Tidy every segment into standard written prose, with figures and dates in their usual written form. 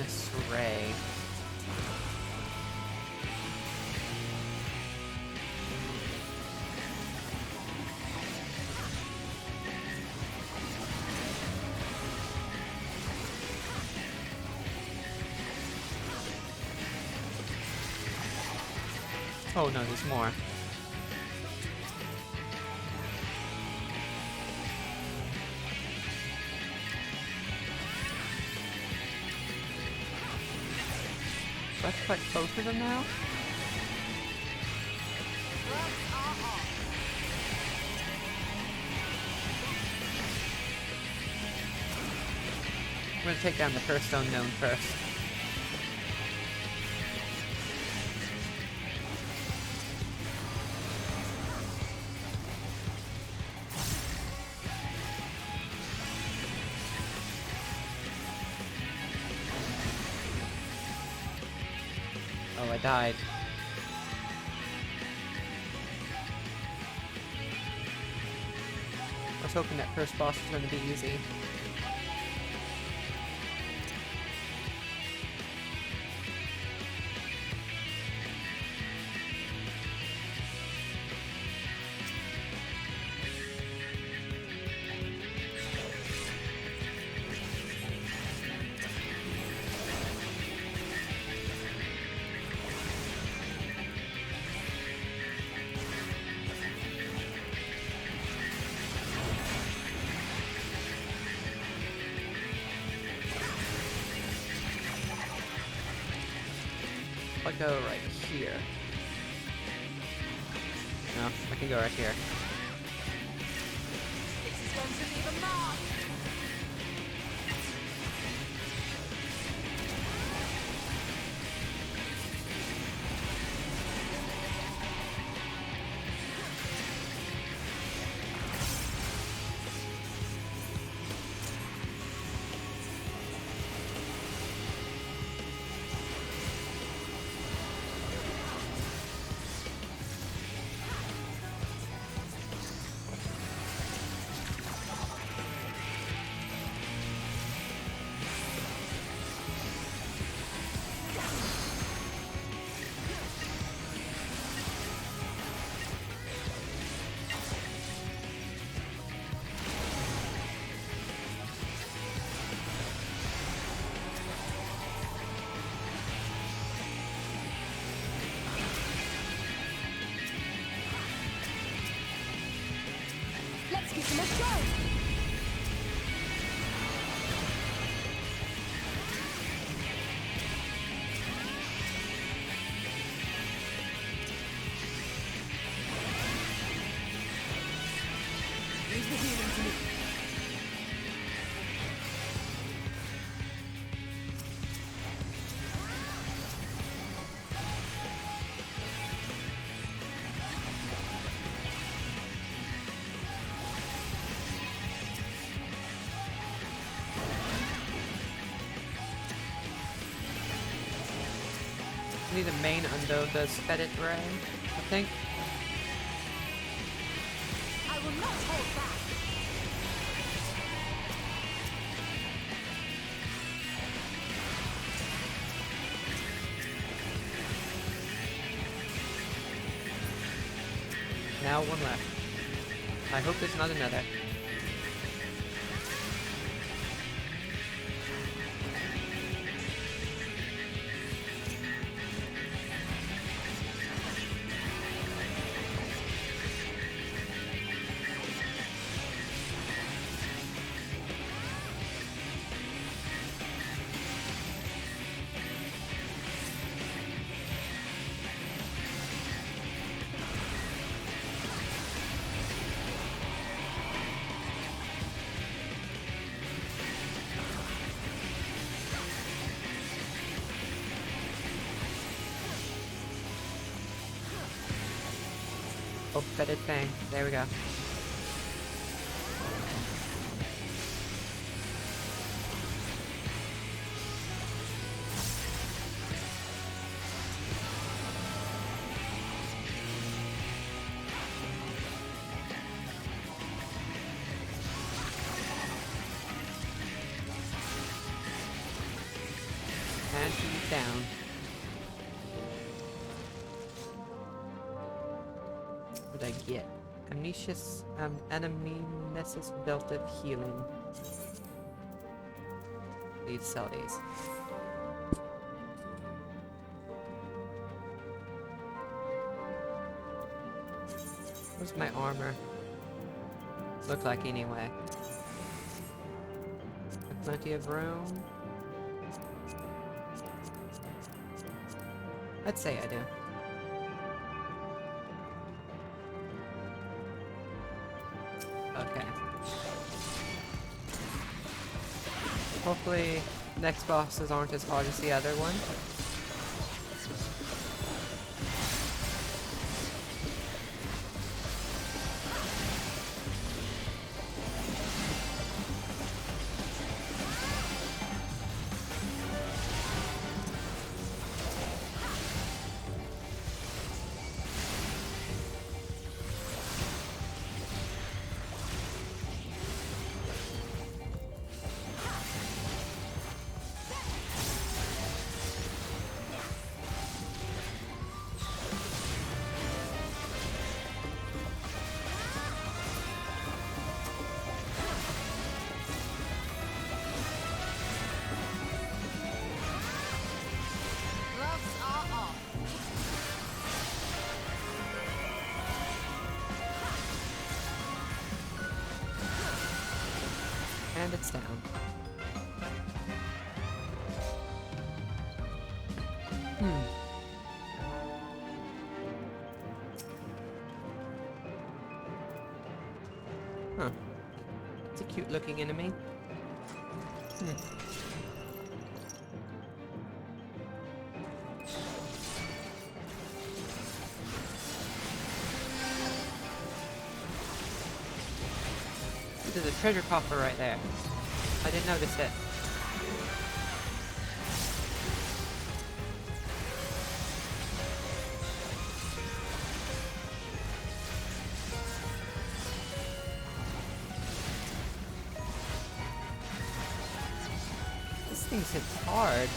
poisonous ray. Oh no, there's more. Do I have to fight both of them now? I'm gonna take down the first unknown first. Oh, I died. I was hoping that first boss was going to be easy. If I go right here. No, I can go right here. This is going to leave a mark. Let's give them a go. Use the healing to me. I need a main undo the Spedit Ray, I think. I will not hold back. Now one left. I hope there's not another. Oh, Fetid Fang. There we go. down. What did I get? Amnesius, Anamnesis Belt of Healing. Please sell these. What's my armor look like anyway? Plenty of room. I'd say I do. Okay. Hopefully next bosses aren't as hard as the other one. Gloves are off. And it's down. Huh. It's a cute looking enemy. There's a treasure coffer right there. I didn't notice it. This thing's hit hard.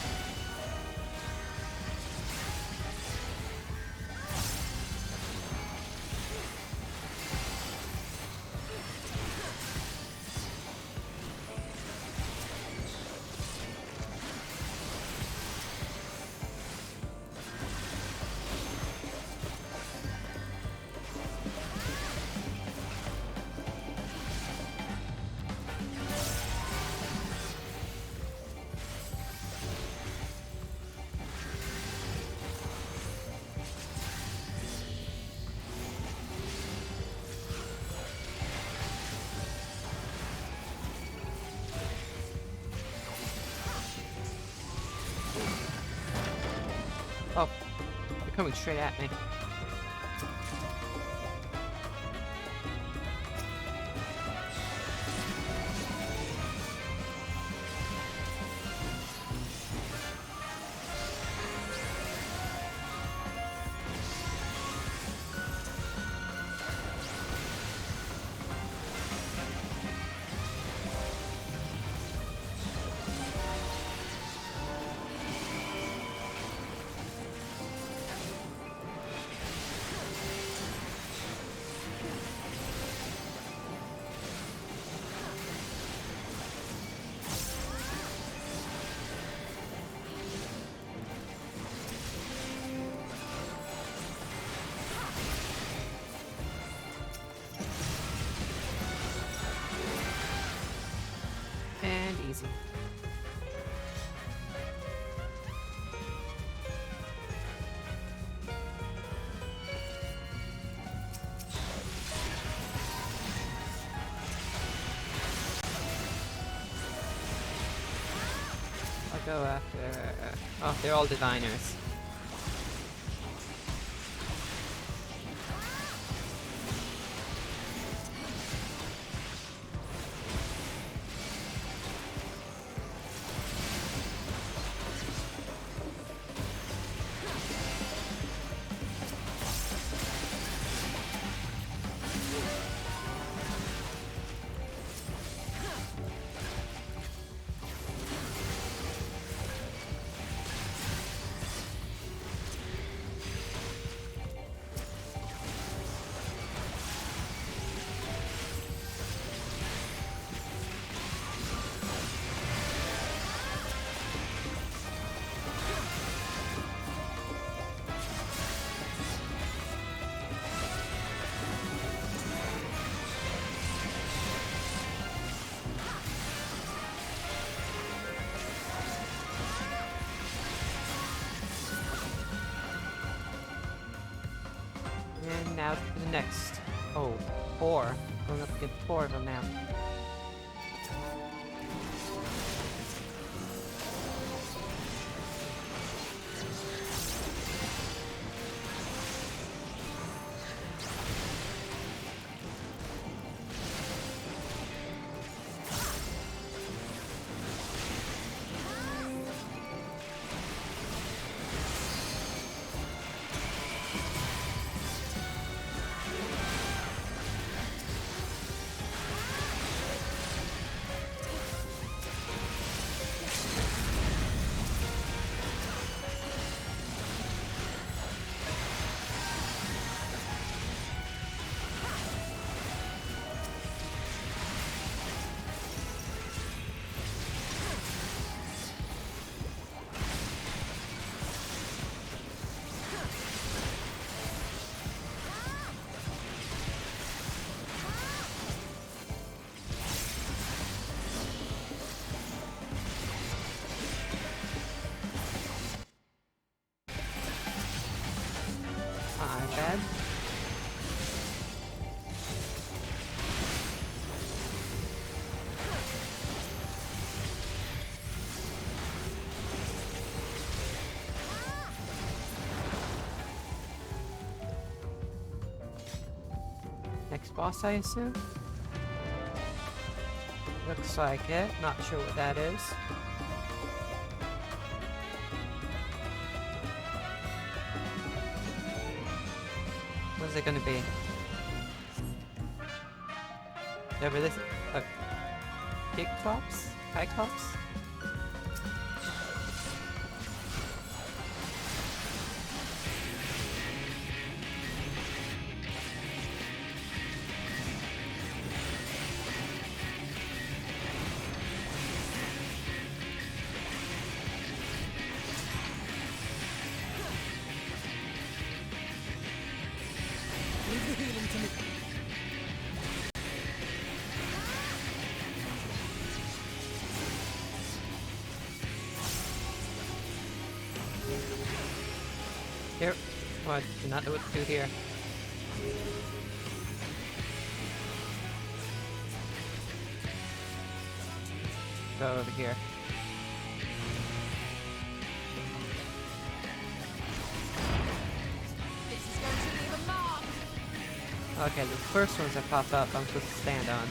Oh, they're coming straight at me. And easy. I'll go after... Oh, they're all diviners. And now to the next. Oh, 4. Going up against 4 of them now. Bad. Next boss, I assume? Looks like it. Not sure what that is. What's it gonna be? Over this? Cyclops? Cyclops? Leave the healing to me. Here. What? Do not know what to do here. Go over here. This is going to leave a mark. Okay, the first ones that pop up, I'm supposed to stand on.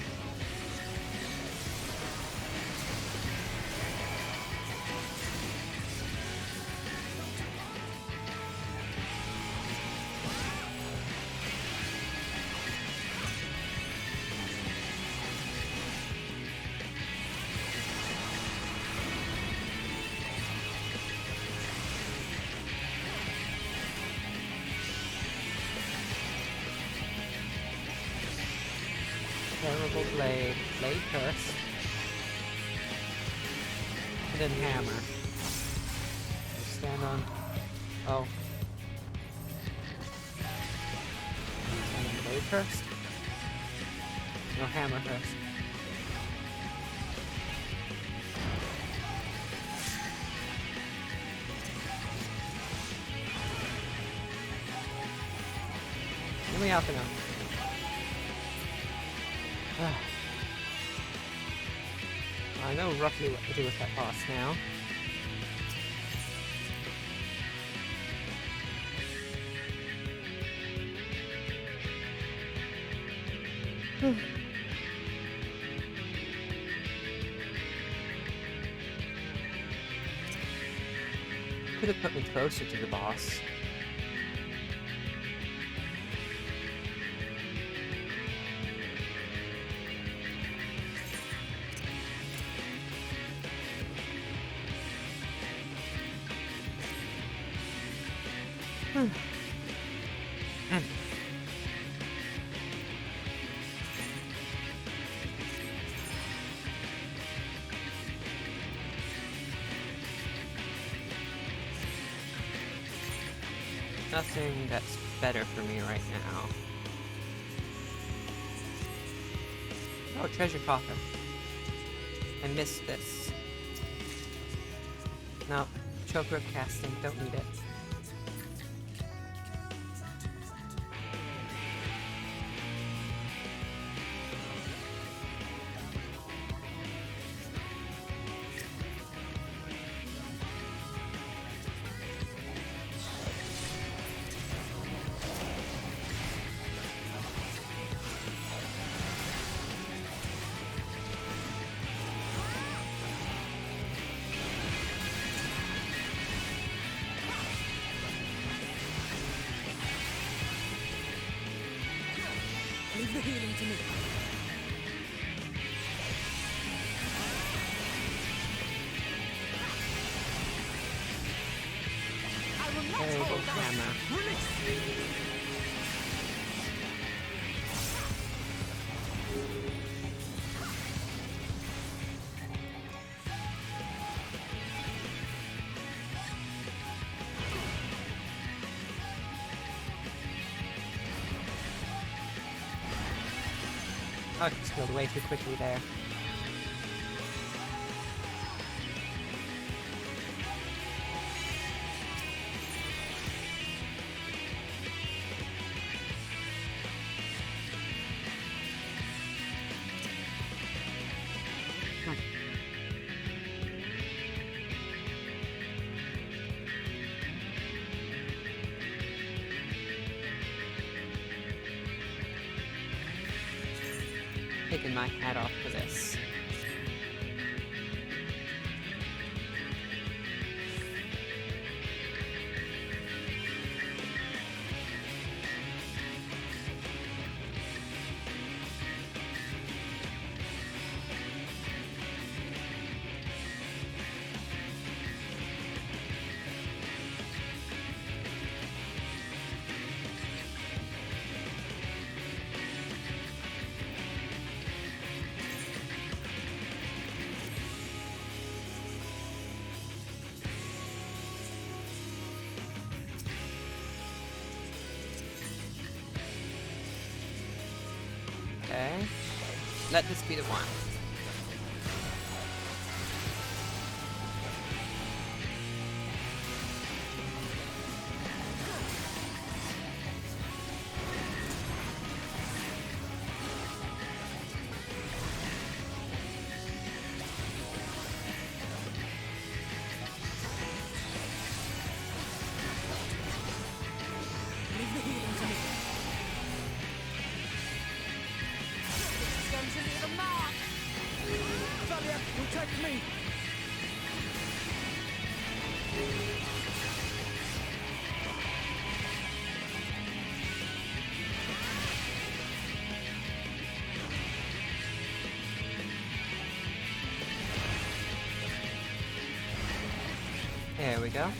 Terrible blade. Blade curse. Hidden hammer. Stand on. Oh. Stand on blade first? No, hammer first. Let me out now. I know roughly what to do with that boss now. Could have put me closer to the boss. Nothing that's better for me right now. Oh, treasure coffer. I missed this. No, choke rope casting, don't need it. Leave the healing to me. I will not Variable hold back. camera. Release. Oh, I just killed way too quickly there. Taking my hat off for this. Okay. Let this be the one. Leave the healing to me. This is going to leave a mark. Thalia, protect me. There we go.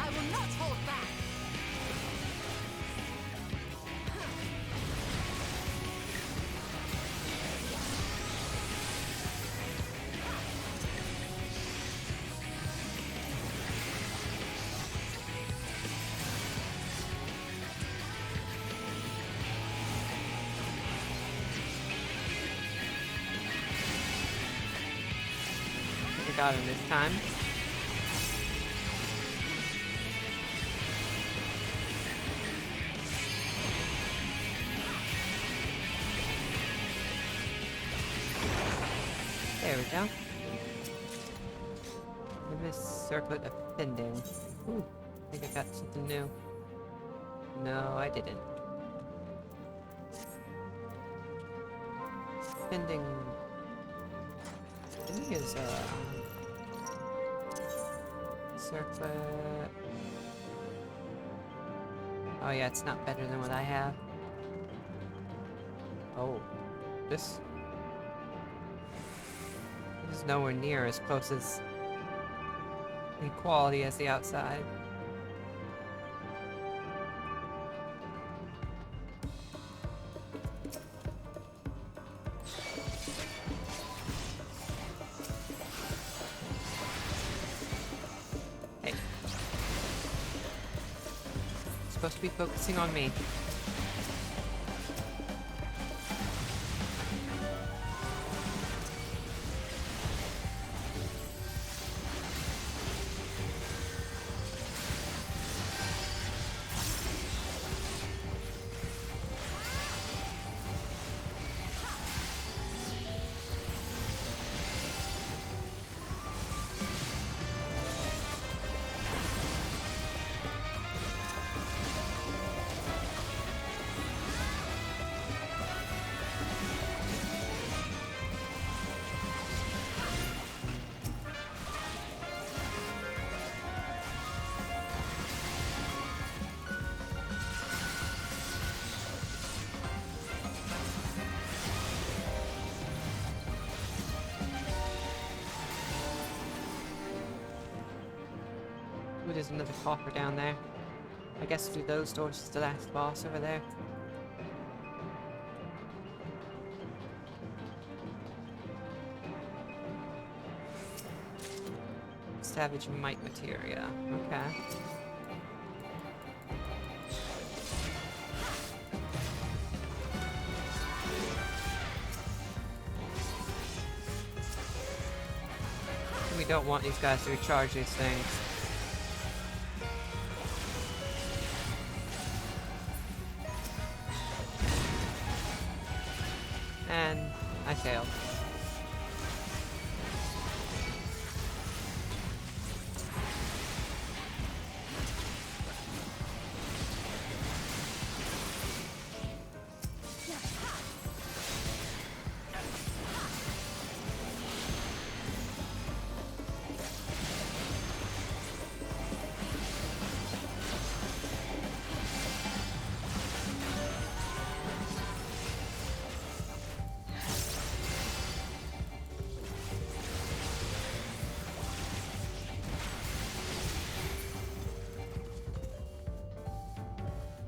I will not hold back. I got him this time. There we go. Canvas circlet of fending. Ooh, I think I got something new. No, I didn't. Fending. Fending is circlet. Oh yeah, it's not better than what I have. Oh, this is nowhere near as close as in quality as the outside. Hey. Supposed to be focusing on me. Ooh, there's another coffer down there. I guess through those doors is the last boss over there. Savage Might Materia. Okay. We don't want these guys to recharge these things. And I failed.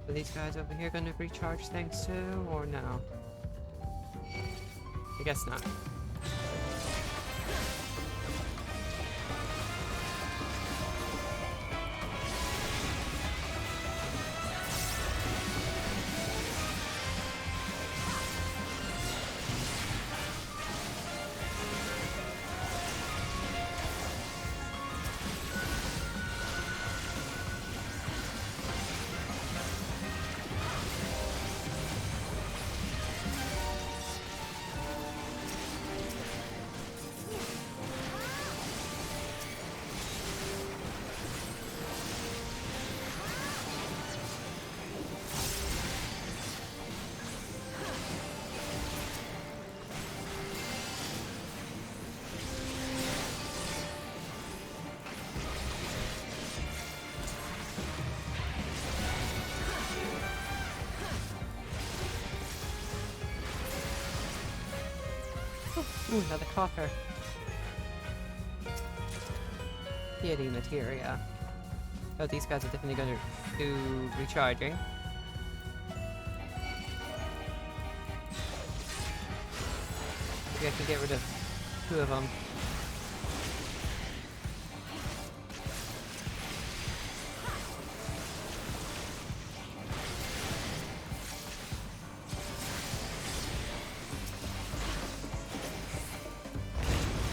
Are these guys over here gonna recharge things too, or no? I guess not. Ooh, another coffer. Piety Materia. Oh, these guys are definitely going to do recharging. Maybe I can get rid of 2 of them.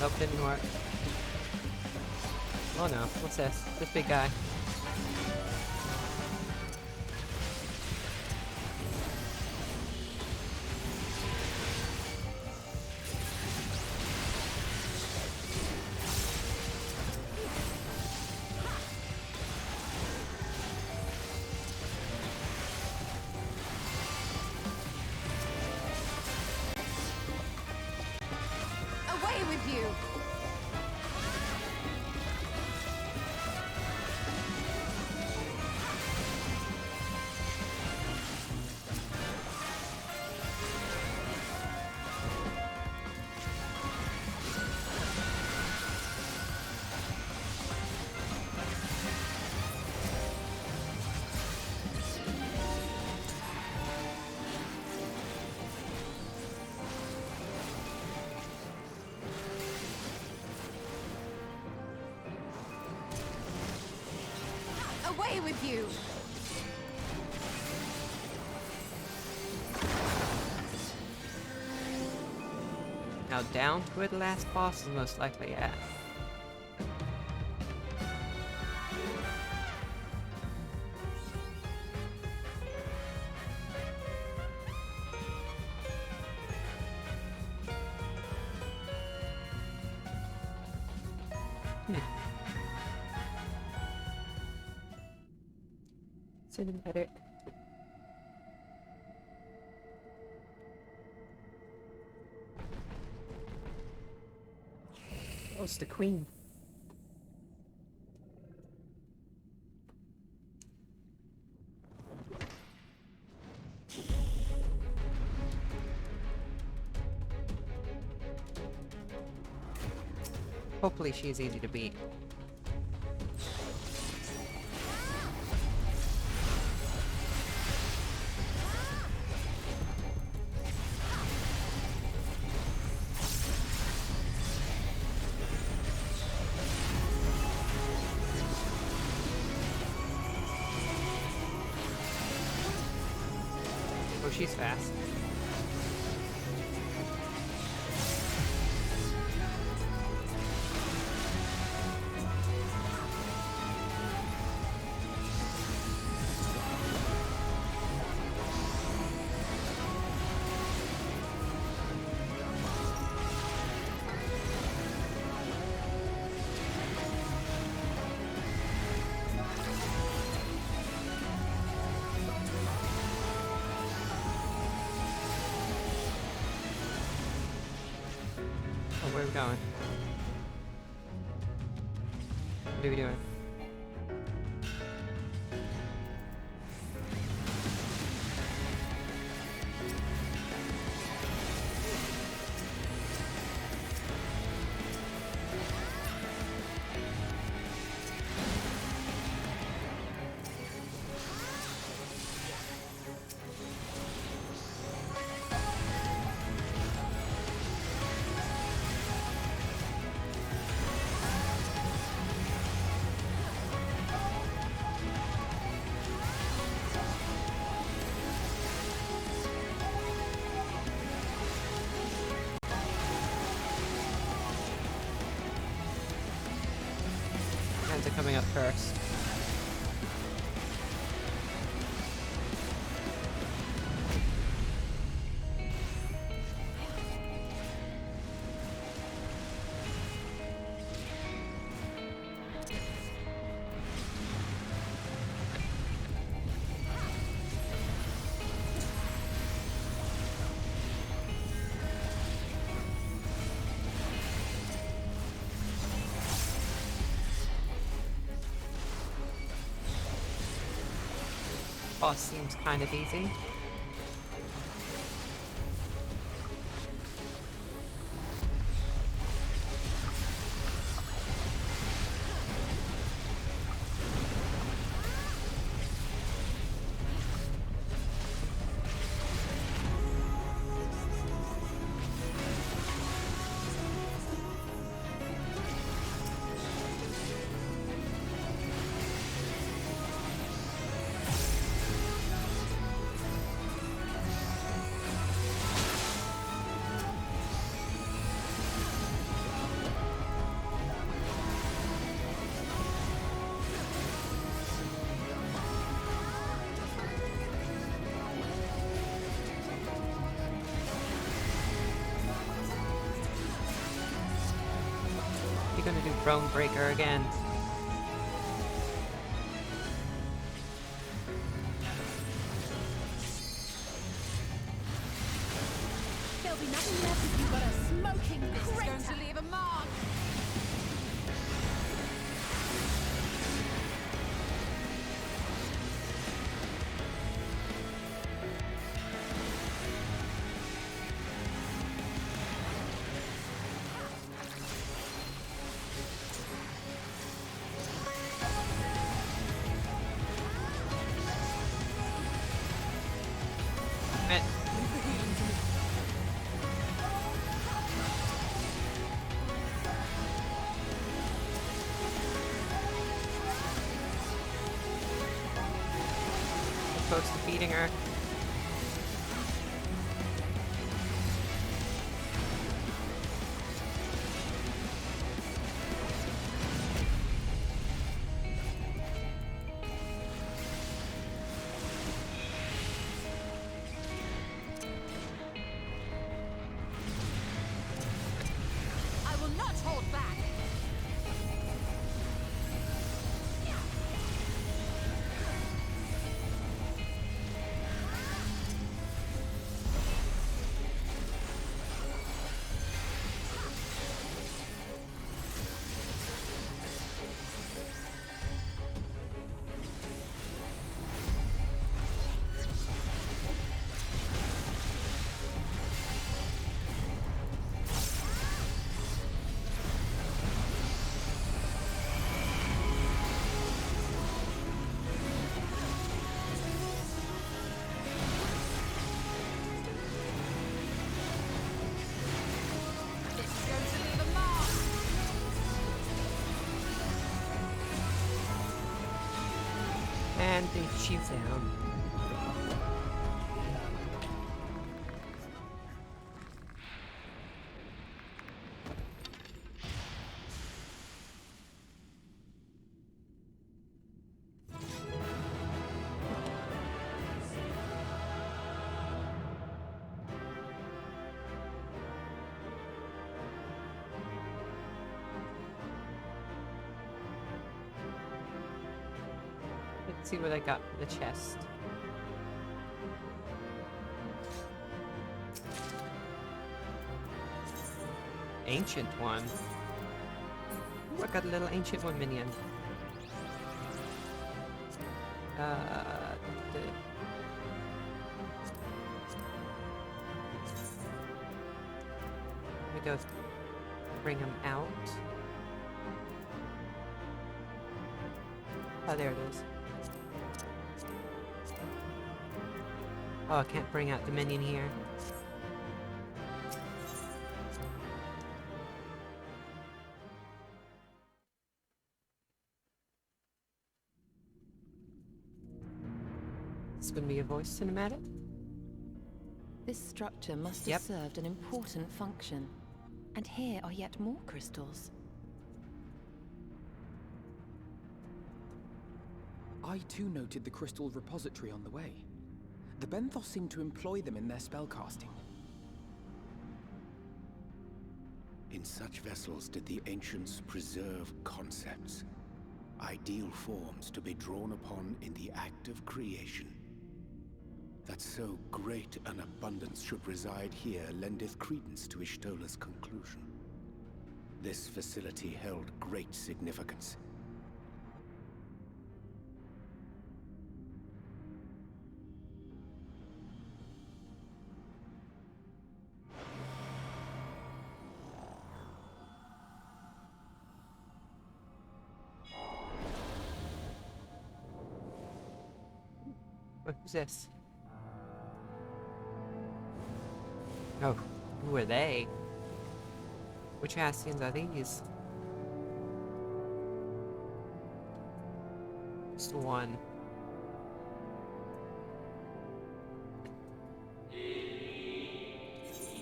Nope, didn't work. Oh no, what's this? This big guy. away with you! Now down to where the last boss is most likely at. Cinematic. Oh, it's the queen. Hopefully she's easy to beat. Oh, she's fast. Oh, where are we going? What are we doing? Hands are coming up first. Boss seems kind of easy. You're gonna do Throne Breaker again. There'll be nothing left if you've got a smoking crater. This is going to leave a mark. Eh. close to beating her. I will not hold back. This is going to leave a mark. And she's down. Let's see what I got for the chest. Ancient one. Ooh, I got a little ancient one minion. Let me go bring him out. Oh, there it is. Oh, I can't bring out the minion here. It's gonna be a voice cinematic? This structure must Yep. have served an important function. And here are yet more crystals. I too noted the crystal repository on the way. The Benthos seem to employ them in their spellcasting. In such vessels did the ancients preserve concepts, ideal forms to be drawn upon in the act of creation. That so great an abundance should reside here lendeth credence to Ishtola's conclusion. This facility held great significance. Who's this? Oh, who are they? Which Ascians are these? Just one.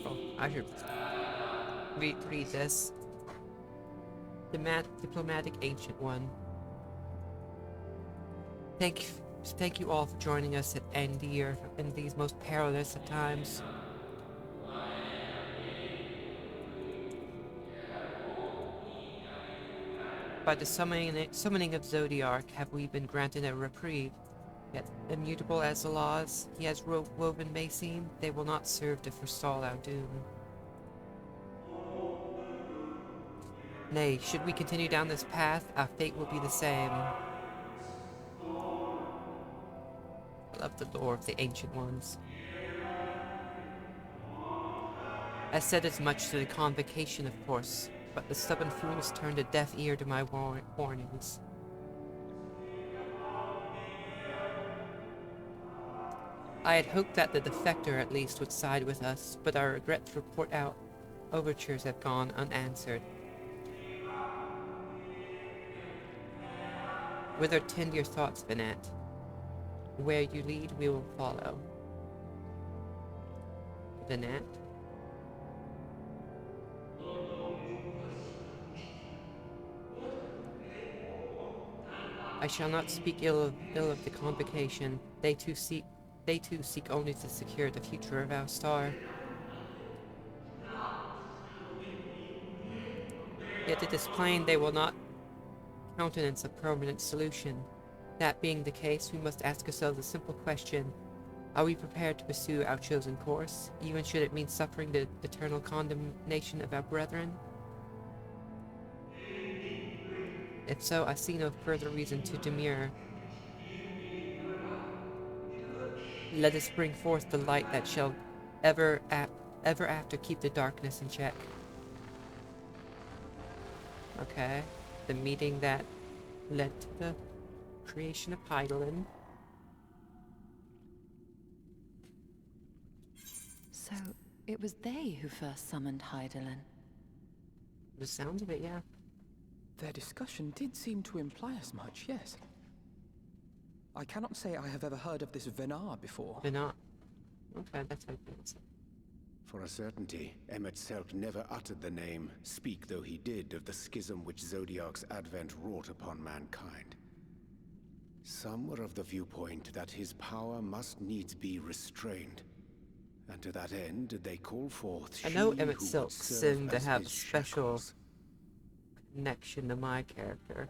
Oh, I should read this. Diplomatic Ancient One. Thank you all for joining us at Endir in these most perilous of times. By the summoning of Zodiark have we been granted a reprieve. Yet, immutable as the laws he has woven may seem, they will not serve to forestall our doom. Nay, should we continue down this path, our fate will be the same. I love the lore of the Ancient Ones. I said as much to the convocation, of course, but the stubborn fools turned a deaf ear to my warnings. I had hoped that the defector at least would side with us, but I regret to report out overtures have gone unanswered. Whither tend your thoughts been at? Where you lead, we will follow. Vanette. I shall not speak ill of the convocation. They too seek only to secure the future of our star. Yet it is plain they will not countenance a permanent solution. That being the case, we must ask ourselves a simple question. Are we prepared to pursue our chosen course, even should it mean suffering the eternal condemnation of our brethren? If so, I see no further reason to demur. Let us bring forth the light that shall ever after keep the darkness in check. Okay. The meeting that led to the creation of Heidelin. So, it was they who first summoned Heidelin. The sounds of it, yeah. Their discussion did seem to imply as much, yes. I cannot say I have ever heard of this Venar before. Venar. Okay, that's how you pronounce it. For a certainty, Emmet Selk never uttered the name, speak though he did, of the schism which Zodiark's advent wrought upon mankind. Some were of the viewpoint that his power must needs be restrained. And to that end did they call forth I know she Emmet who Silk would serve seemed to as have a his special shackles. connection to my character.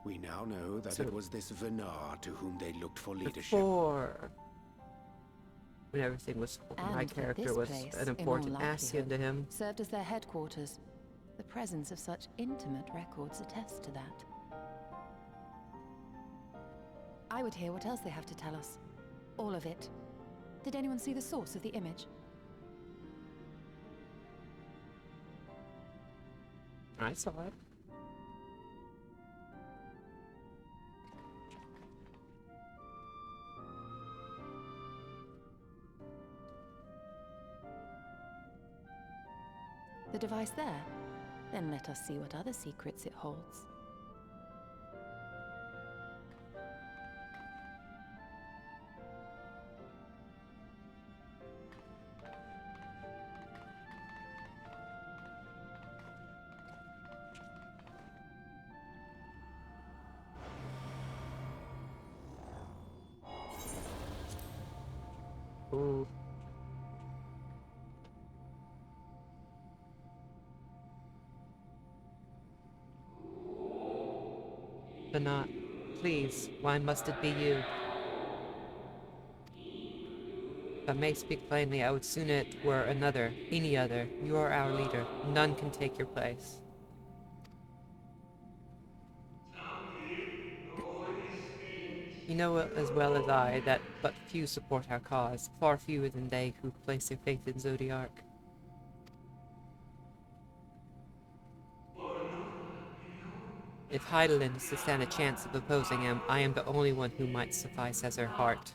We now know that So- it was this Venar to whom they looked for leadership. Before, when everything was, my And that character this was place, an in all important Ascian to likelihood, him. served as their headquarters. The presence of such intimate records attests to that. I would hear what else they have to tell us. All of it. Did anyone see the source of the image? I saw it. The device there? Then let us see what other secrets it holds. Ooh. But not. Please, why must it be you? If I may speak plainly, I would sooner it were another, any other. You are our leader. None can take your place. You know as well as I that but few support our cause, far fewer than they who place their faith in Zodiark. If Heidelin is to stand a chance of opposing him, I am the only one who might suffice as her heart.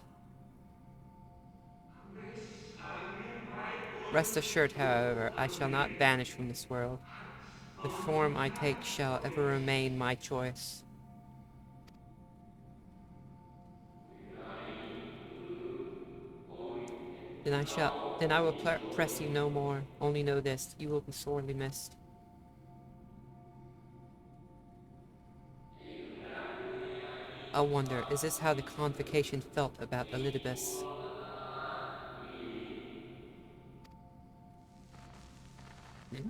Rest assured, however, I shall not vanish from this world. The form I take shall ever remain my choice. Then I will press you no more. Only know this, you will be sorely missed. I wonder, is this how the convocation felt about Elidibus? Hmm?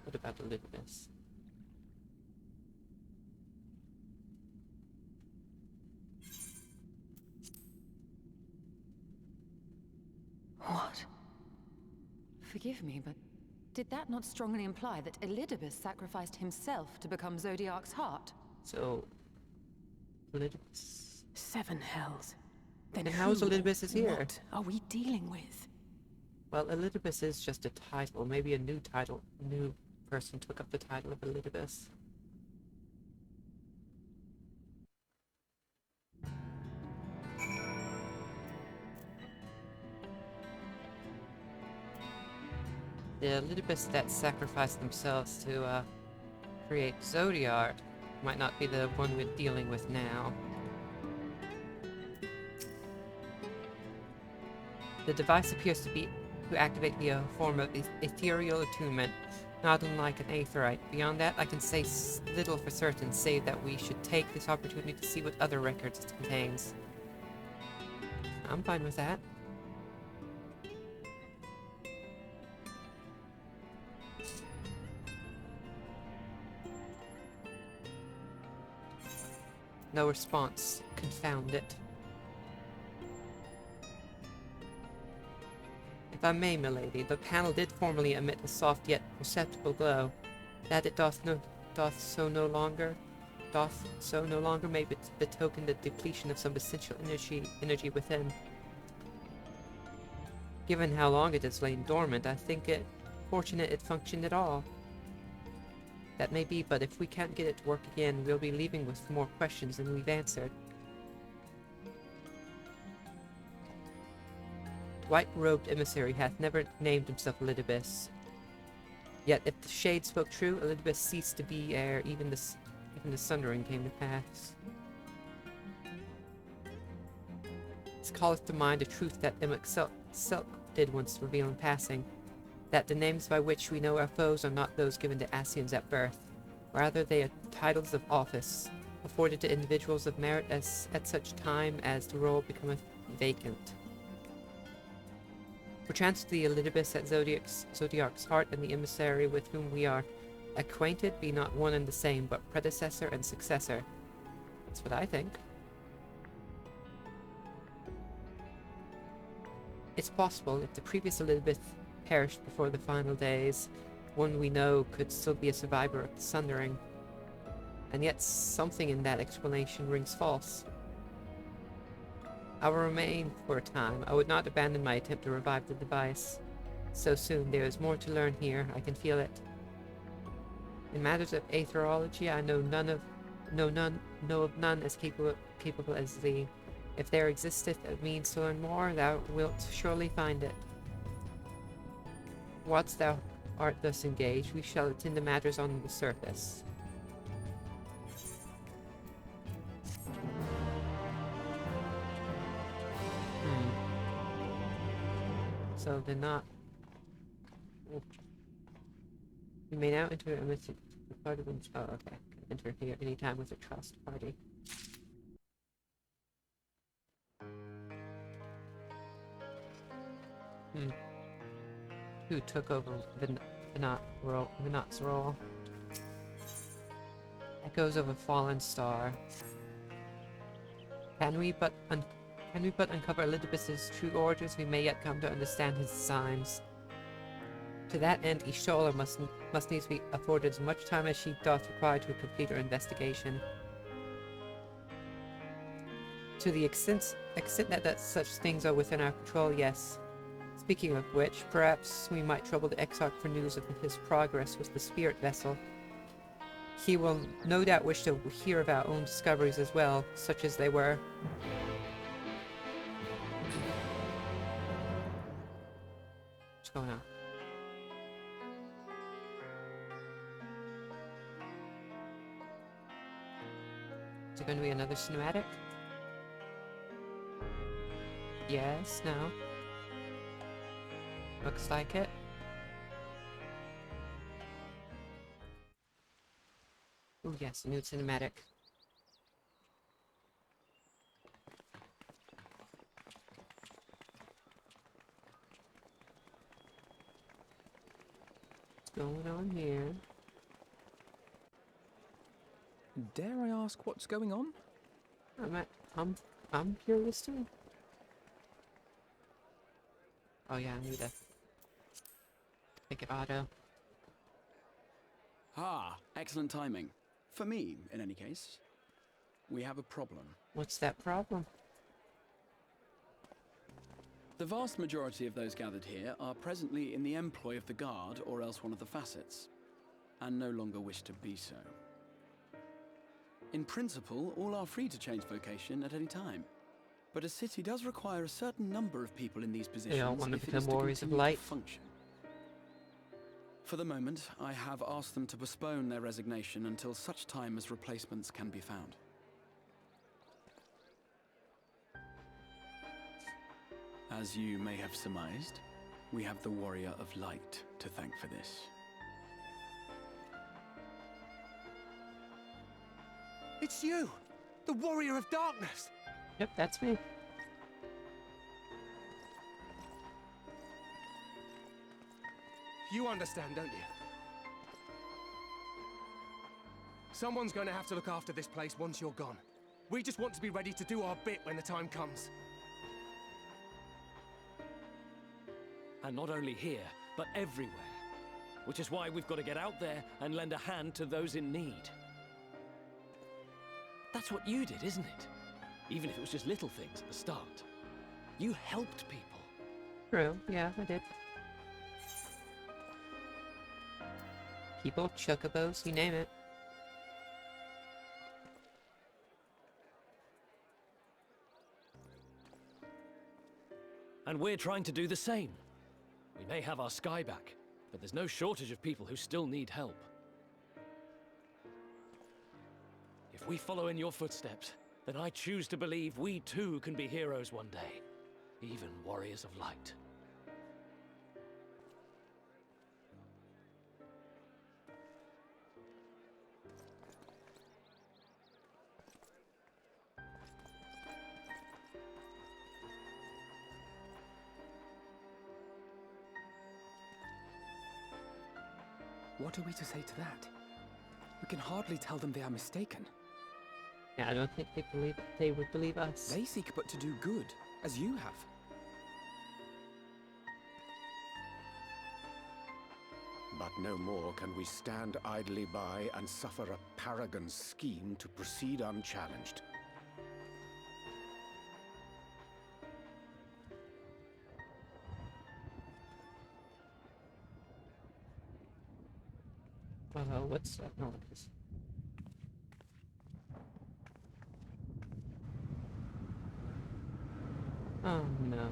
What about Elidibus? What? Forgive me, but did that not strongly imply that Elidibus sacrificed himself to become Zodiark's heart? So, Elidibus... 7 hells. Then And how is who, Elidibus here? What are we dealing with? Well, Elidibus is just a title. Maybe a new person took up the title of Elidibus. The Elidibus that sacrificed themselves to create Zodiark Might not be the one we're dealing with now. The device appears to activate via a form of ethereal attunement, not unlike an aetherite. Beyond that, I can say little for certain, save that we should take this opportunity to see what other records it contains. I'm fine with that. No response. Confound it. If I may, milady, the panel did formerly emit a soft yet perceptible glow. That it doth so no longer may betoken the depletion of some essential energy within. Given how long it has lain dormant, I think it fortunate it functioned at all. That may be, but if we can't get it to work again, we'll be leaving with more questions than we've answered. The white-robed emissary hath never named himself Elidibus. Yet, if the shade spoke true, Elidibus ceased to be ere even the sundering came to pass. This calleth to mind a truth that Immick Selk did once reveal in passing, that the names by which we know our foes are not those given to Asians at birth. Rather, they are titles of office, afforded to individuals of merit at such time as the role becometh vacant. Perchance the Elidibus at Zodiac's heart and the emissary with whom we are acquainted be not one and the same, but predecessor and successor. That's what I think. It's possible, if the previous Elidibus perished before the final days, one we know could still be a survivor of the Sundering. And yet something in that explanation rings false. I will remain for a time. I would not abandon my attempt to revive the device. So soon, there is more to learn here. I can feel it. In matters of aetherology, I know of none as capable as thee. If there existeth a means to learn more, thou wilt surely find it. Whilst thou art thus engaged, we shall attend to matters on the surface. So they're not... You may now enter a party of... Oh, okay. Enter here anytime with a trust party. Who took over Vinot's role? Echoes of a fallen star. Can we but uncover Elidibus's true origins, we may yet come to understand his designs. To that end, Ishola must needs be afforded as much time as she doth require to complete her investigation. To the extent that such things are within our control, yes. Speaking of which, perhaps we might trouble the Exarch for news of his progress with the spirit vessel. He will no doubt wish to hear of our own discoveries as well, such as they were. What's going on? Is it going to be another cinematic? Yes, no. Looks like it. Oh yes, a new cinematic. What's going on here? Dare I ask what's going on? I'm curious too. Oh yeah, I need to make it auto. Ah, excellent timing. For me, in any case. We have a problem. What's that problem? The vast majority of those gathered here are presently in the employ of the Guard or else one of the facets, and no longer wish to be so. In principle, all are free to change vocation at any time. But a city does require a certain number of people in these positions They all want to if it become is to warriors of continue to light. function. For the moment, I have asked them to postpone their resignation until such time as replacements can be found. As you may have surmised, we have the Warrior of Light to thank for this. It's you! The Warrior of Darkness! Yep, that's me. You understand, don't you? Someone's going to have to look after this place once you're gone. We just want to be ready to do our bit when the time comes. And not only here, but everywhere. Which is why we've got to get out there and lend a hand to those in need. That's what you did, isn't it? Even if it was just little things at the start. You helped people. True, yeah, I did. People, chocobos, you name it. And we're trying to do the same. We may have our sky back, but there's no shortage of people who still need help. If we follow in your footsteps, then I choose to believe we too can be heroes one day. Even warriors of light. What are we to say to that? We can hardly tell them they are mistaken. Yeah, I don't think they would believe us. They seek but to do good, as you have. But no more can we stand idly by and suffer a paragon's scheme to proceed unchallenged. What's that? No, what is? Oh no.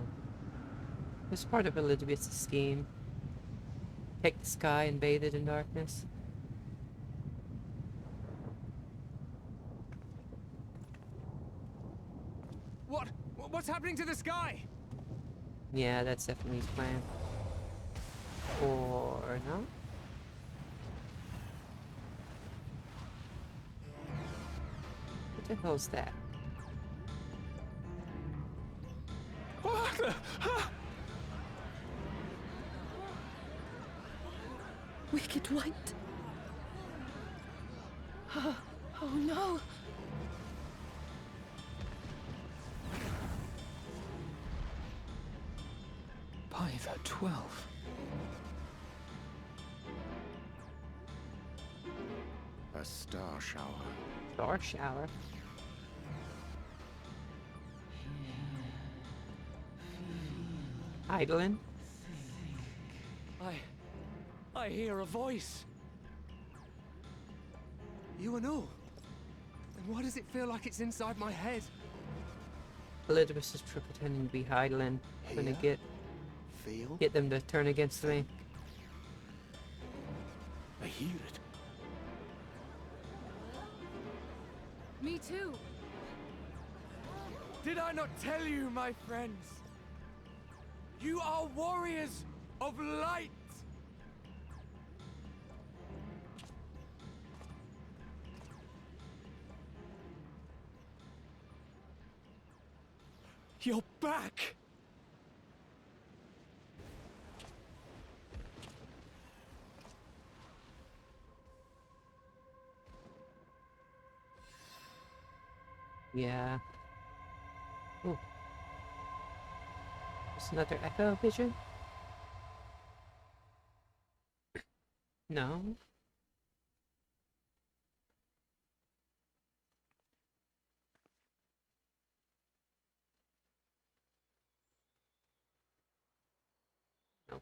This part of Elizabeth's scheme. Take the sky and bathe it in darkness. What's happening to the sky? Yeah, that's definitely his plan. Or no? What the hell's that? Wicked White. Oh no! By the 12. A star shower. Star shower. Idling. I hear a voice. You and all? And why does it feel like it's inside my head? Elizabeth is pretending to be Heidelin. I'm gonna Feel? get them to turn against me. I hear it. Me too. Did I not tell you, my friends? You are warriors of light! You're back! Yeah. Ooh. Just another echo vision? No. No.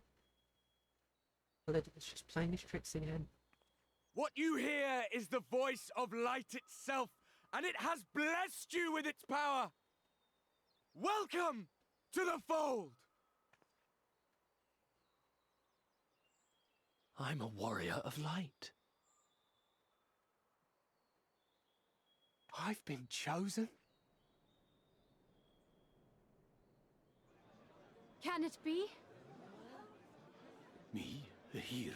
Elizabeth's just playing his tricks again. What you hear is the voice of light itself, and it has blessed you with its power. Welcome to the fold! I'm a warrior of light. I've been chosen? Can it be? Me, a hero?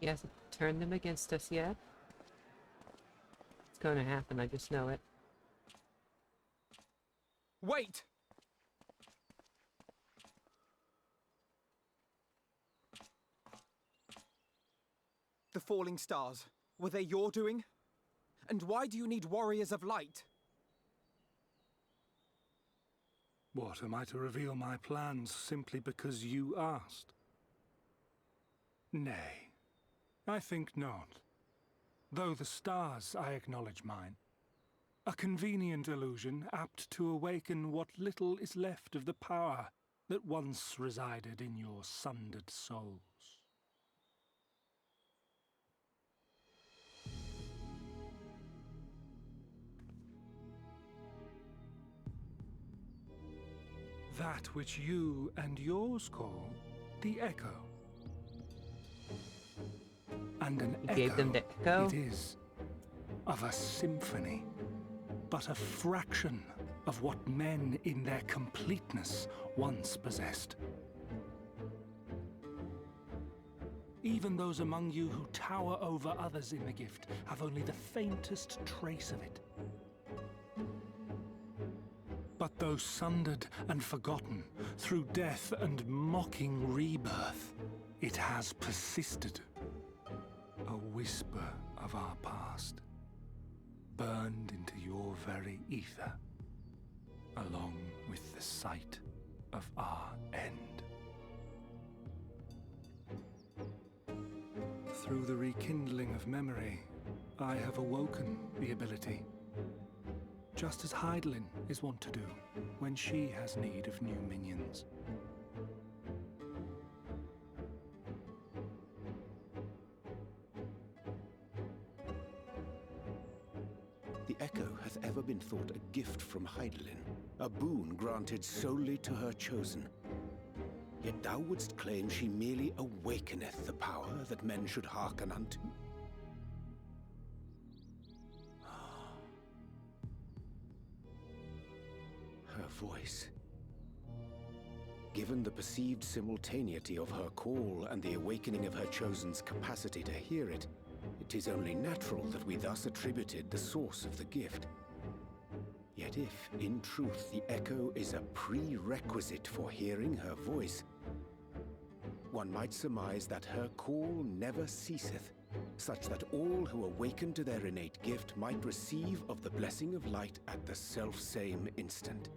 He hasn't turned them against us yet. It's gonna happen, I just know it. Wait! The falling stars, were they your doing? And why do you need warriors of light? What, am I to reveal my plans simply because you asked? Nay, I think not. Though the stars, I acknowledge mine. A convenient illusion, apt to awaken what little is left of the power that once resided in your sundered souls. That which you and yours call the Echo. And an You gave them the echo? it is, of a symphony, but a fraction of what men in their completeness once possessed. Even those among you who tower over others in the gift have only the faintest trace of it. But though sundered and forgotten through death and mocking rebirth, it has persisted. A whisper of our past, burned into your very ether, along with the sight of our end. Through the rekindling of memory, I have awoken the ability, just as Heidelin is wont to do when she has need of new minions. The Echo hath ever been thought a gift from Heidelin, a boon granted solely to her chosen. Yet thou wouldst claim she merely awakeneth the power that men should hearken unto? Her voice. Given the perceived simultaneity of her call and the awakening of her chosen's capacity to hear it, it is only natural that we thus attributed the source of the gift. Yet if, in truth, the Echo is a prerequisite for hearing her voice, one might surmise that her call never ceaseth, such that all who awaken to their innate gift might receive of the blessing of light at the self-same instant.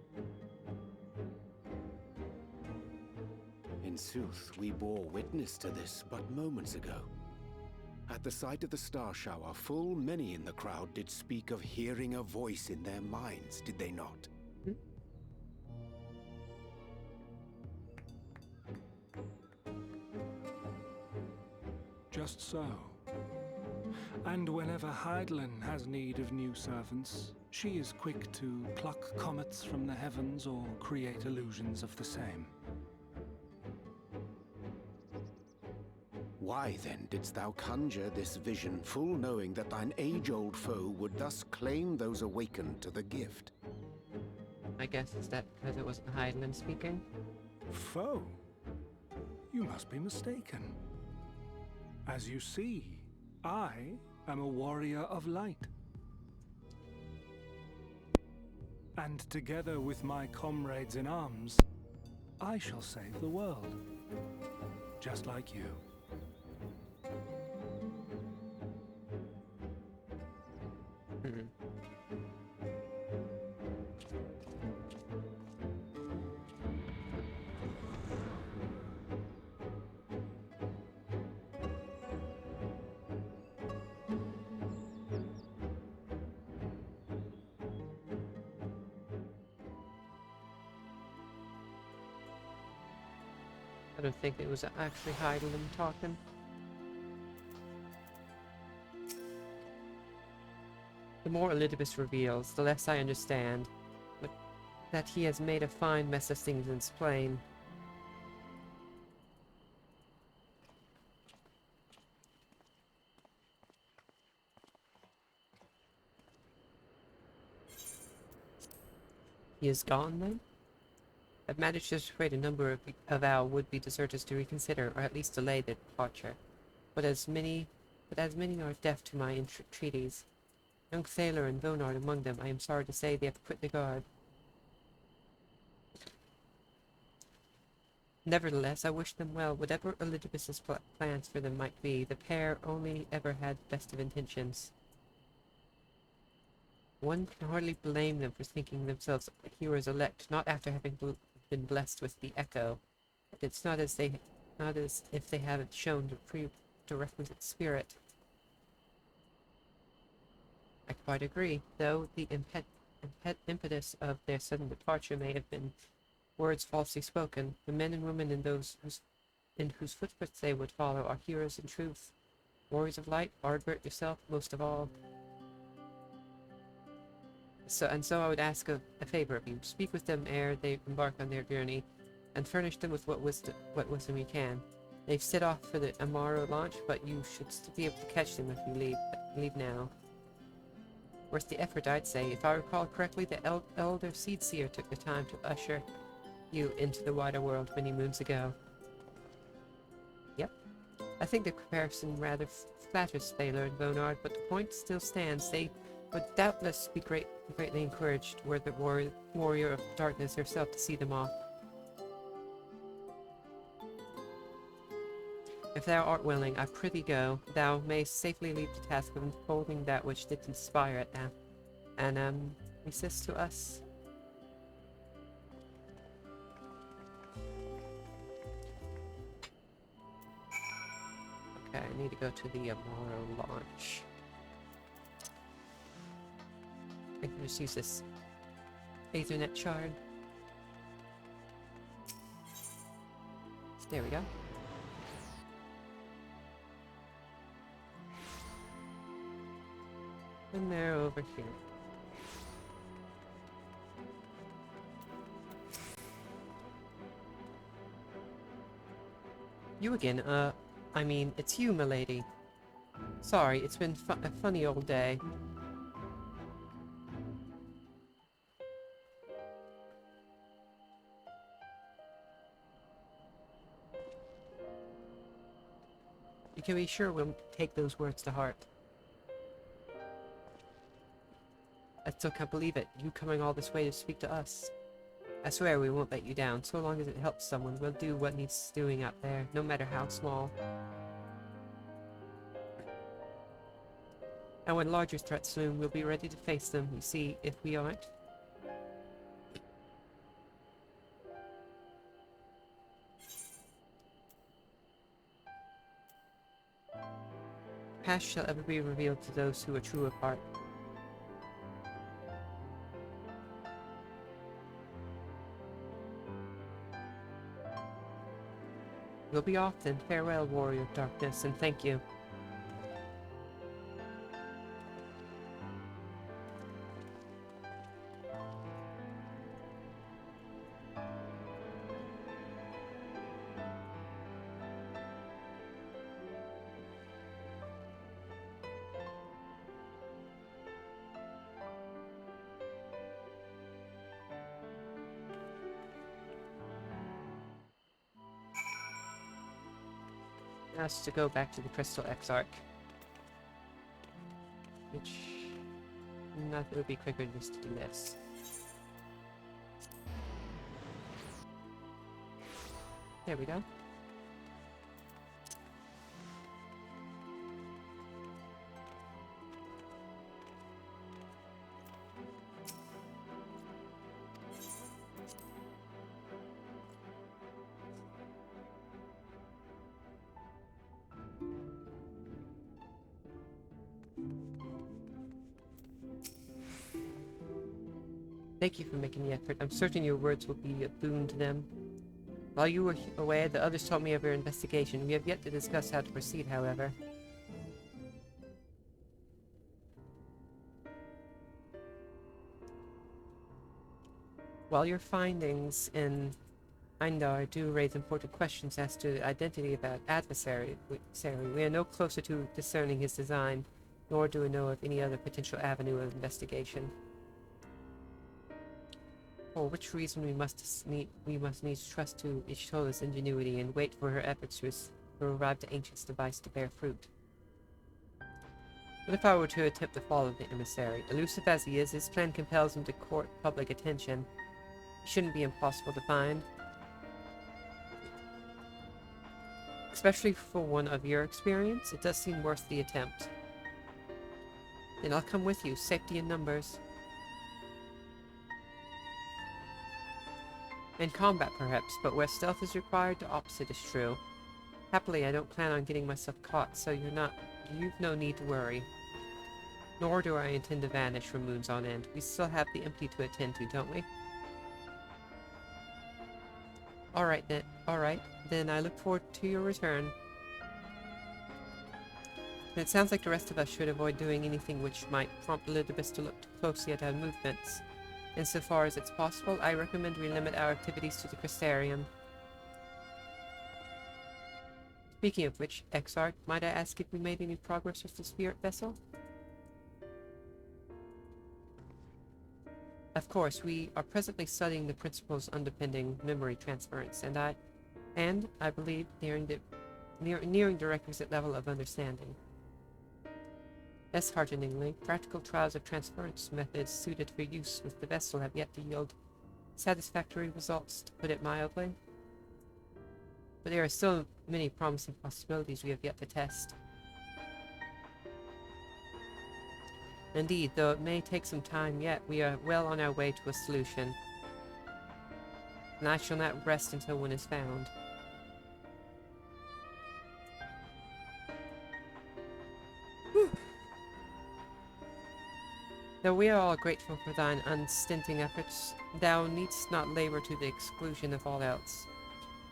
In sooth, we bore witness to this but moments ago. At the sight of the star shower, full many in the crowd did speak of hearing a voice in their minds, did they not? Just so. And whenever Heidelin has need of new servants, she is quick to pluck comets from the heavens or create illusions of the same. Why then didst thou conjure this vision, full knowing that thine age-old foe would thus claim those awakened to the gift? I guess is that because it wasn't Heidelin speaking? Foe? You must be mistaken. As you see, I am a warrior of light. And together with my comrades in arms, I shall save the world. Just like you. I don't think it was actually Heidelin talking. The more Elidibus reveals, the less I understand. But that he has made a fine mess of things is plain. He is gone, then? I've managed to persuade a number of our would-be deserters to reconsider, or at least delay their departure. But as many are deaf to my entreaties. Young Thaler and Vonard among them, I am sorry to say they have quit the guard. Nevertheless, I wish them well. Whatever Elidibus's plans for them might be, the pair only ever had best of intentions. One can hardly blame them for thinking themselves heroes elect, not after having been blessed with the Echo. But it's not as if they haven't shown the requisite spirit. I quite agree, though the impetus of their sudden departure may have been words falsely spoken. The men and women in whose footsteps they would follow are heroes in truth. Warriors of light, Ardbert yourself, most of all. So I would ask a favor of you. Speak with them ere they embark on their journey, and furnish them with what wisdom you can. They've set off for the Amaro launch, but you should still be able to catch them if you leave now. Worth the effort, I'd say. If I recall correctly, the elder Seedseer took the time to usher you into the wider world many moons ago. Yep. I think the comparison rather flatters Thaler and Vonard, but the point still stands. They would doubtless be greatly encouraged were the warrior of darkness herself to see them off. If thou art willing, I prithee go. Thou mayst safely leave the task of unfolding that which did inspire it now, and resist to us. Okay, I need to go to the Amaro launch. I can just use this Ethernet shard. There we go. And they're over here. You again, I mean, it's you, milady. Sorry, it's been a funny old day. You can be sure we'll take those words to heart. I still can't believe it, you coming all this way to speak to us. I swear we won't let you down. So long as it helps someone, we'll do what needs doing out there, no matter how small. And when larger threats loom, we'll be ready to face them, you see, if we aren't. Past shall ever be revealed to those who are true of heart. We'll be off then. Farewell, warrior of darkness, and thank you. Us to go back to the Crystal Exarch, which it would be quicker just to do this. There we go. Thank you for making the effort. I'm certain your words will be a boon to them. While you were away, the others told me of your investigation. We have yet to discuss how to proceed, however. While your findings in Eindar do raise important questions as to the identity of our adversary, we are no closer to discerning his design, nor do we know of any other potential avenue of investigation. For which reason we must needs trust to Ishtola's ingenuity and wait for her efforts to arrive to Ancient's device to bear fruit. What if I were to attempt to follow the emissary? Elusive as he is, his plan compels him to court public attention. He shouldn't be impossible to find. Especially for one of your experience, it does seem worth the attempt. Then I'll come with you, safety in numbers. In combat, perhaps, but where stealth is required, the opposite is true. Happily, I don't plan on getting myself caught, so you've no need to worry. Nor do I intend to vanish for moons on end. We still have the empty to attend to, don't we? Alright then I look forward to your return. And it sounds like the rest of us should avoid doing anything which might prompt Elizabeth to look too closely at our movements. Insofar as it's possible, I recommend we limit our activities to the Crystarium. Speaking of which, Exarch, might I ask if we made any progress with the spirit vessel? Of course, we are presently studying the principles underpinning memory transference, and I believe nearing the requisite level of understanding. Less hearteningly, practical trials of transference methods suited for use with the vessel have yet to yield satisfactory results, to put it mildly. But there are still many promising possibilities we have yet to test. Indeed, though it may take some time yet, we are well on our way to a solution. And I shall not rest until one is found. Whew. Though we are all grateful for thine unstinting efforts, thou needst not labor to the exclusion of all else.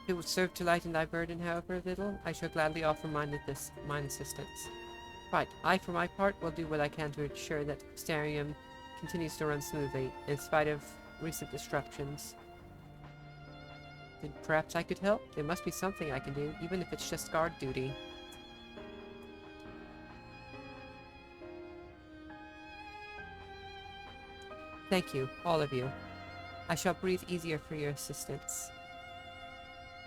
If it would serve to lighten thy burden, however little, I shall gladly offer mine assistance. Right, I for my part will do what I can to ensure that the Crystarium continues to run smoothly, in spite of recent disruptions. Perhaps I could help? There must be something I can do, even if it's just guard duty. Thank you, all of you. I shall breathe easier for your assistance.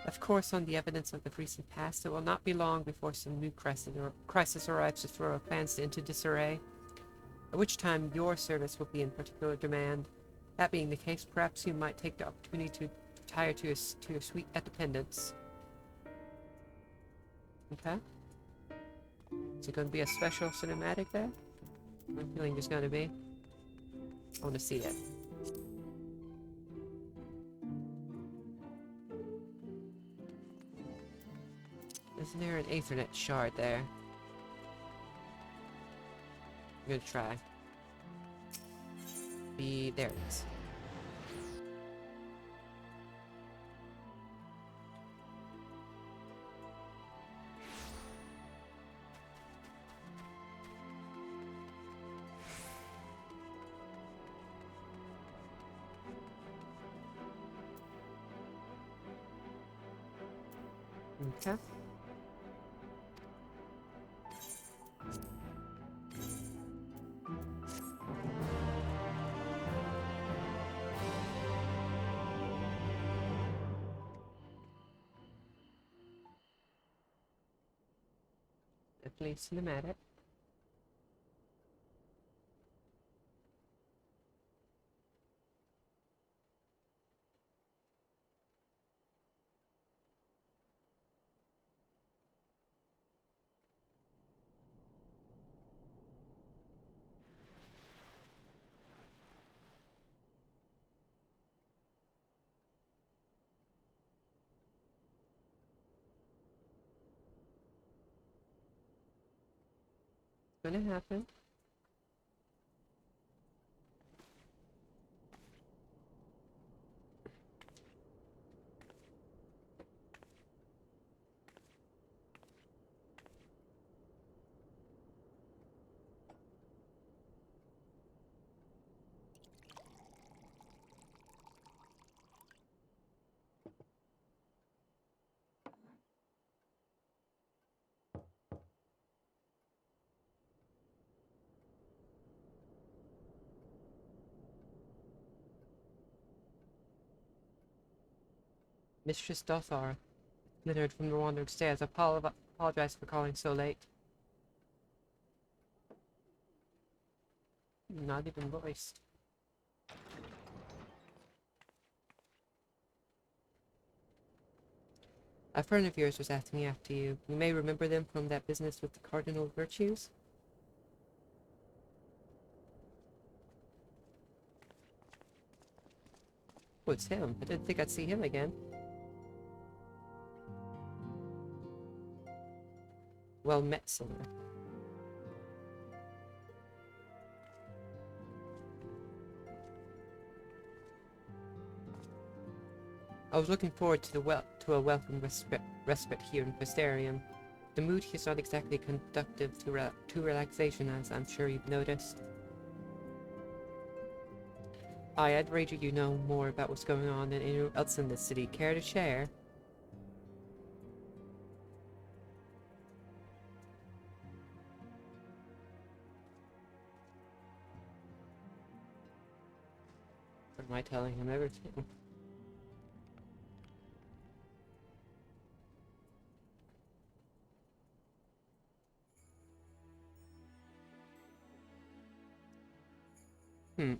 Of course, on the evidence of the recent past, it will not be long before some new crisis arrives to throw our plans into disarray, at which time your service will be in particular demand. That being the case, perhaps you might take the opportunity to retire to your sweet independence. Okay? Is it going to be a special cinematic there? I'm feeling there's going to be. I want to see it. Isn't there an Aethernet shard there? I'm gonna try. There it is. Okay. Definitely cinematic. Gonna happen. Mistress Dothar glittered from the wandering stairs. Apologize for calling so late. Not even voiced. A friend of yours was asking after you. You may remember them from that business with the cardinal virtues? Oh, it's him. I didn't think I'd see him again. Well met, sir. I was looking forward to a welcome respite here in Vestarium. The mood here is not exactly conducive to relaxation, as I'm sure you've noticed. I'd wager you know more about what's going on than anyone else in this city. Care to share? Or am I telling him everything?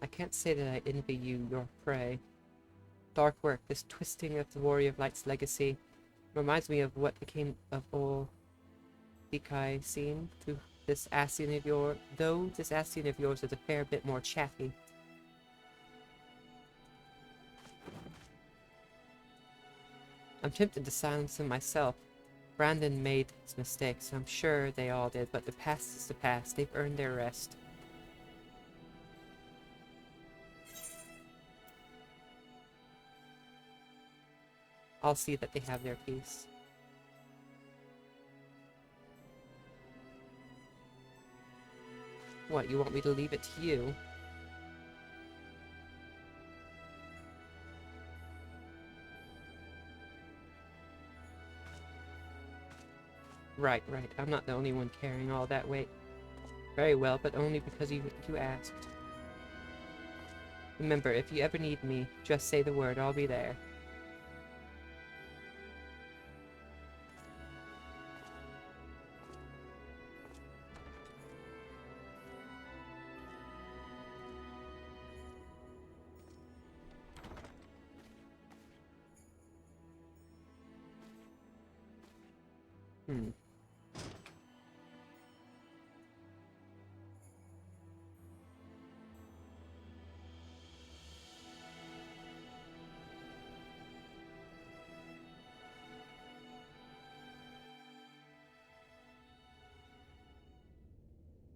I can't say that I envy you your prey. Dark work, this twisting of the Warrior of Light's legacy, reminds me of what became of old Ikai scene through this Ascian of yours, though this Ascian of yours is a fair bit more chatty. I'm tempted to silence him myself. Brandon made his mistakes, I'm sure they all did, but the past is the past. They've earned their rest. I'll see that they have their peace. What, you want me to leave it to you? Right. I'm not the only one carrying all that weight. Very well, but only because you asked. Remember, if you ever need me, just say the word, I'll be there.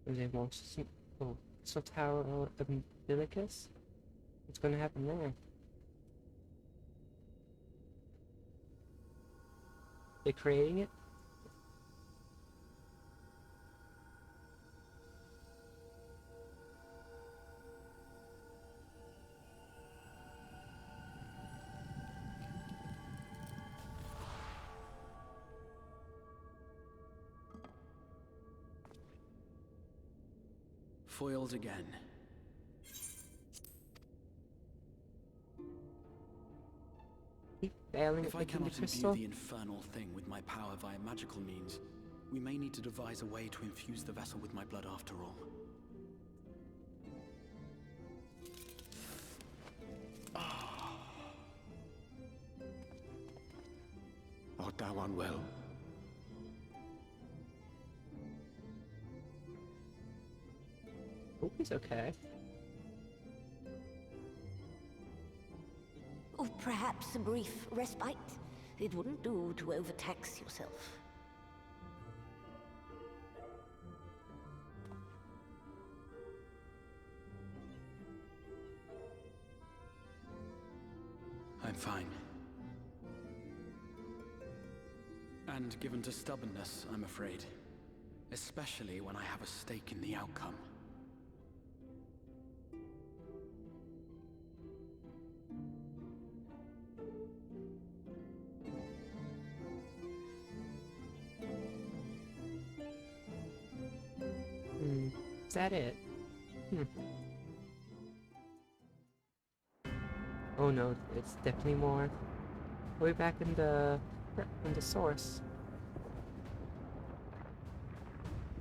They want so Tower of Umbilicus? What's gonna happen there? They're creating it? Foiled again. Keep failing If at I making the cannot crystal? imbue the infernal thing with my power via magical means, we may need to devise a way to infuse the vessel with my blood after all. Art thou unwell? Hope he's okay. Or perhaps a brief respite. It wouldn't do to overtax yourself. I'm fine. And given to stubbornness, I'm afraid. Especially when I have a stake in the outcome. Is that it? Oh no, it's definitely more. Way back in the source.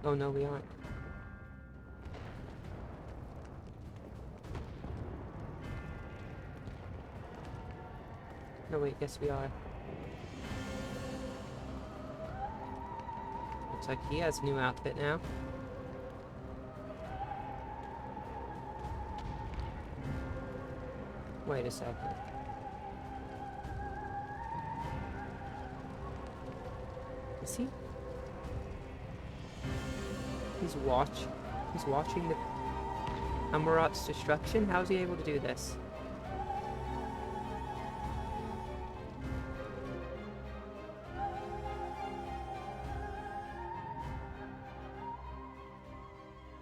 Oh no, we aren't. No wait, yes we are. Looks like he has a new outfit now. Wait a second. Is he? He's watching the Amarat's destruction? How is he able to do this?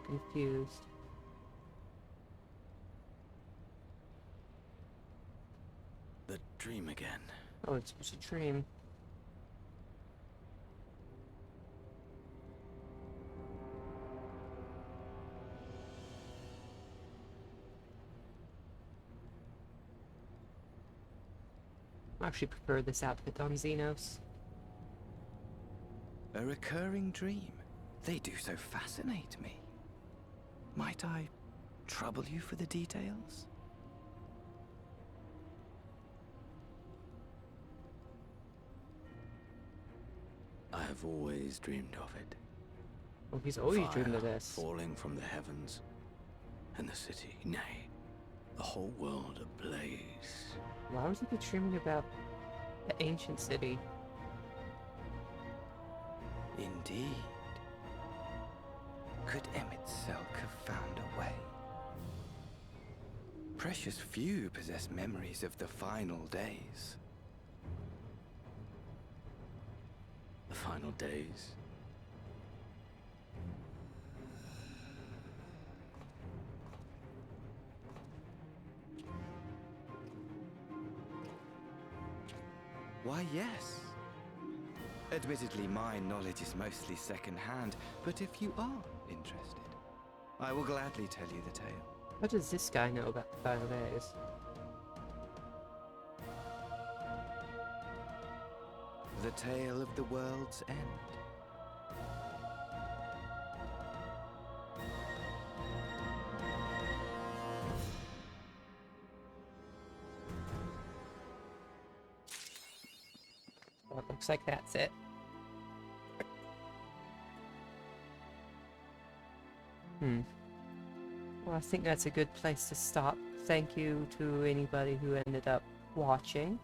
Confused. The dream again. Oh, it's just a dream. I actually prefer this outfit on Xenos. A recurring dream? They do so fascinate me. Might I trouble you for the details? I have always dreamed of it. Oh, he's always Fire dreamed of this. falling from the heavens, and the city, nay, the whole world ablaze. Why was he dreaming about the ancient city? Indeed. Could Emmett Selk have found a way? Precious few possess memories of the final days. The final days. Why, yes. Admittedly, my knowledge is mostly second-hand, but if you are interested, I will gladly tell you the tale. What does this guy know about the final days? The tale of the world's end. Well, it looks like that's it. Well, I think that's a good place to stop. Thank you to anybody who ended up watching.